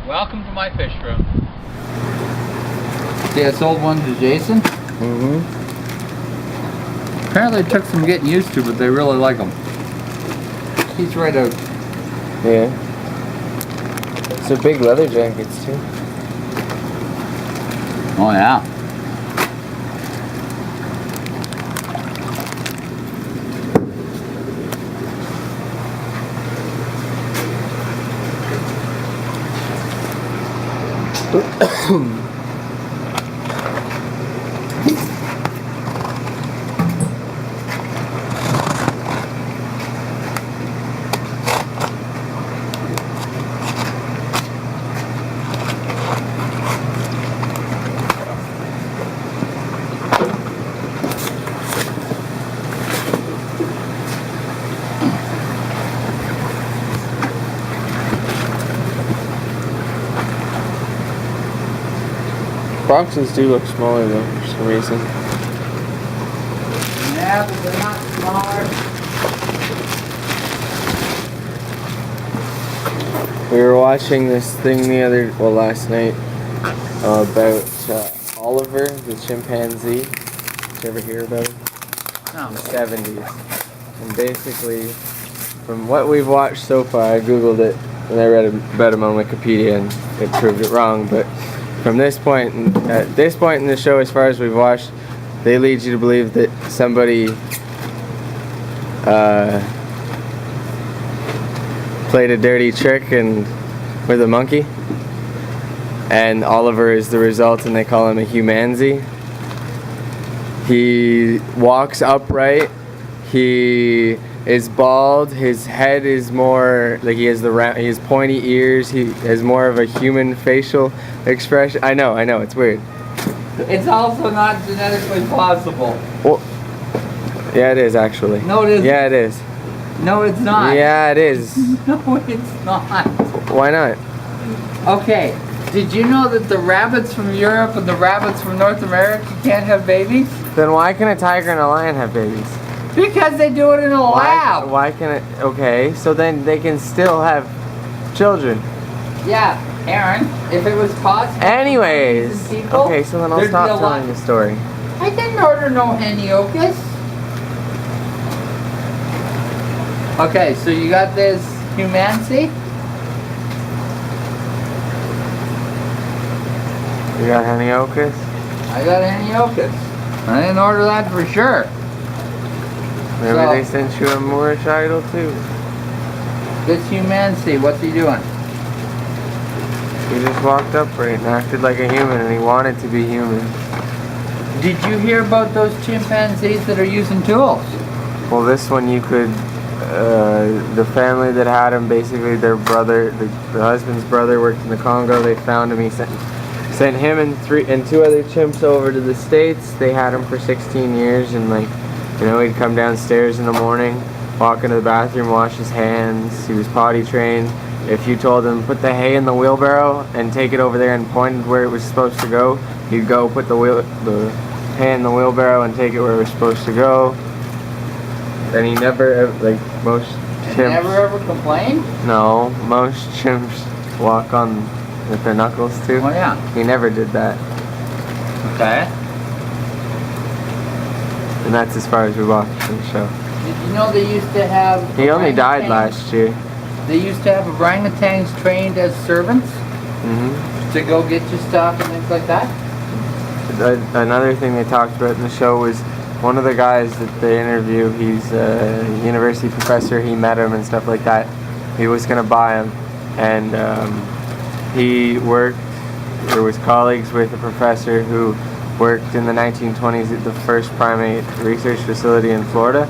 Welcome to my fish room. See, I sold one to Jason. Apparently it took some getting used to, but they really like them. He's right out. Yeah. So big leather jackets too. Oh yeah. Boxes do look smaller though, for some reason. Yeah, but they're not smaller. We were watching this thing last night, about Oliver, the chimpanzee. Did you ever hear about it? No. In the 70s. And basically, from what we've watched so far, I googled it and I read about him on Wikipedia and it proved it wrong, but from this point, at this point in the show, as far as we've watched, they lead you to believe that somebody played a dirty trick with a monkey, and Oliver is the result, and they call him a humanzee. He walks upright. He is bald. His head is more like he has pointy ears. He has more of a human facial expression. I know, it's weird. It's also not genetically possible. Well, yeah, it is actually. No, it isn't. Yeah, it is. No, it's not. Yeah, it is. No, it's not. Why not? Okay, did you know that the rabbits from Europe and the rabbits from North America can't have babies? Then why can a tiger and a lion have babies? Because they do it in a lab. Why can it? Okay, so then they can still have children. Yeah, Aaron, if it was possible. Anyways, people, okay, so then I'll stop telling the story. I didn't order no heniokas. Okay, so you got this humancy. You got heniokas? I got heniokas. I didn't order that for sure. Maybe they sent you a Moorish idol too. This humancy, what's he doing? He just walked upright and acted like a human, and he wanted to be human. Did you hear about those chimpanzees that are using tools? Well, this one you could. The family that had him, basically their brother, the husband's brother, worked in the Congo. They found him. He sent him and two other chimps over to the States. They had him for 16 years, and he'd come downstairs in the morning, walk into the bathroom, wash his hands. He was potty trained. If you told him, put the hay in the wheelbarrow and take it over there and pointed where it was supposed to go, he'd go put the hay in the wheelbarrow and take it where it was supposed to go. And he never, most chimps... Never ever complained? No, most chimps walk on with their knuckles too. Oh yeah. He never did that. Okay. And that's as far as we watched the show. Did you know they used to have... He only died last year. They used to have orangutans trained as servants to go get you stuff and things like that? Another thing they talked about in the show was one of the guys that they interview, he's a university professor, he met him and stuff like that. He was going to buy him, and he worked, or was colleagues with a professor who worked in the 1920s at the first primate research facility in Florida.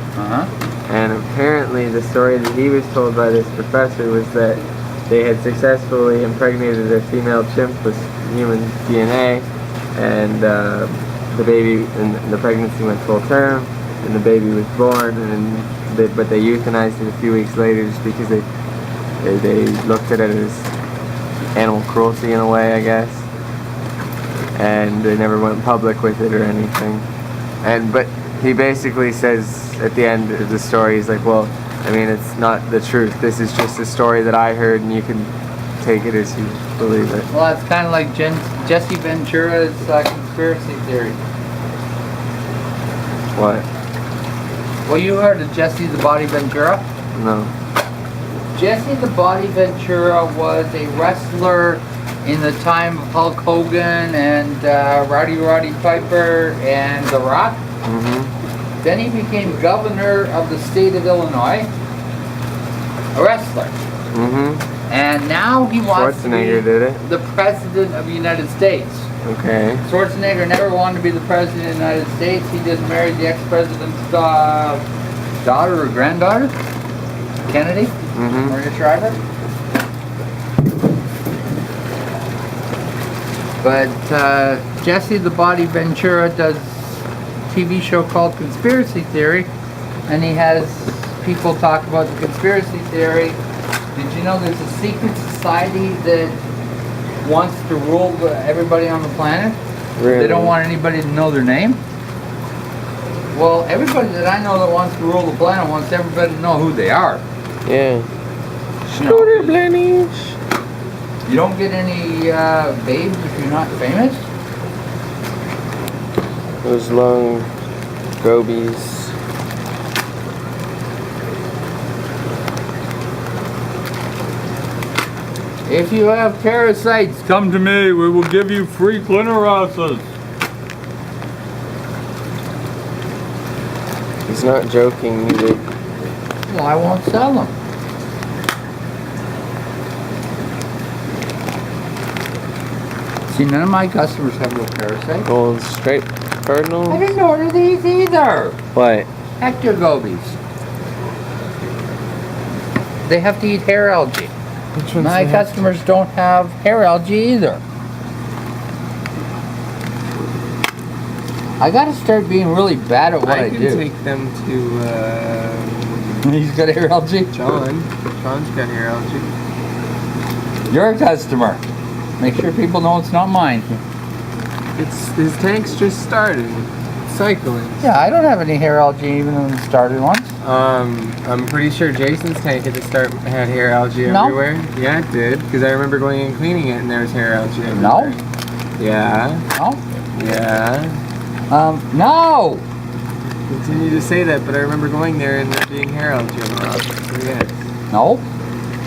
And apparently the story that he was told by this professor was that they had successfully impregnated a female chimp with human DNA, and the baby, and the pregnancy went full term, and the baby was born, but they euthanized it a few weeks later just because they looked at it as animal cruelty in a way, I guess, and they never went public with it or anything. But he basically says at the end of the story, he's like, well, I mean, it's not the truth. This is just a story that I heard, and you can take it as you believe it. Well, that's kind of like Jesse Ventura's conspiracy theory. What? Well, you heard of Jesse the Body Ventura? No. Jesse the Body Ventura was a wrestler in the time of Hulk Hogan and Roddy Piper and The Rock. Mm-hmm. Then he became governor of the state of Illinois. A wrestler. Mm-hmm. And now he wants to be Schwarzenegger did it. the president of the United States. Okay. Schwarzenegger never wanted to be the president of the United States. He just married the ex-president's daughter or granddaughter, Kennedy, Mm-hmm. Maria Shriver. But Jesse the Body Ventura does a TV show called Conspiracy Theory, and he has people talk about the conspiracy theory. Did you know there's a secret society that wants to rule everybody on the planet? Really? They don't want anybody to know their name? Well, everybody that I know that wants to rule the planet wants everybody to know who they are. Yeah. You know, Scooter Blanche. you don't get any babes if you're not famous. Those long gobies. If you have parasites, come to me. We will give you free clearances. He's not joking either. Well, I won't sell them. See, none of my customers have no parasites. Gold striped cardinals. I didn't order these either. What? Hector gobies. They have to eat hair algae. Which one's My the customers don't have hair algae either. I gotta start being really bad at what I can do. take them to He's got hair algae? John. John's got hair algae. You're a customer. Make sure people know it's not mine. It's his tank's just started. Cycling. Yeah, I don't have any hair algae even in the started ones. I'm pretty sure Jason's tank at the start had hair algae No. everywhere. Yeah, it did. Because I remember going and cleaning it and there was hair algae everywhere. No. Yeah. No? Yeah. No! Continue to say that, but I remember going there and there being hair algae on the rocks. So yes. No?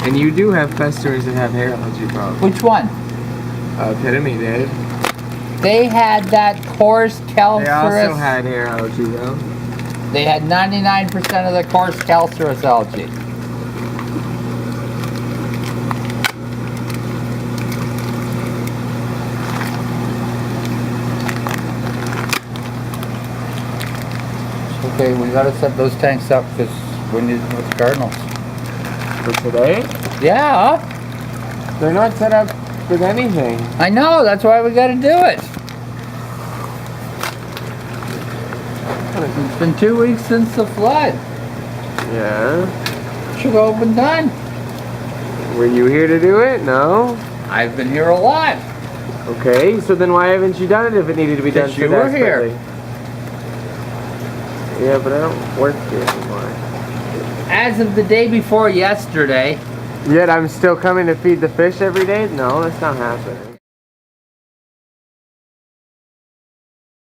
And you do have customers that have hair algae problems. Which one? Epitome did. They had that coarse calcareous. They also had hair algae though. They had 99% of the coarse calcareous algae. Okay, we gotta set those tanks up because we need them with the cardinals. For today? Yeah, They're not set up with anything. I know. That's why we gotta do it. It's been 2 weeks since the flood. Yeah. Should have all been done. Were you here to do it? No? I've been here a lot. Okay, so then why haven't you done it if it needed to be done Because you were here. desperately? Yeah, but I don't work here anymore. As of the day before yesterday, Yet I'm still coming to feed the fish every day? No, that's not happening.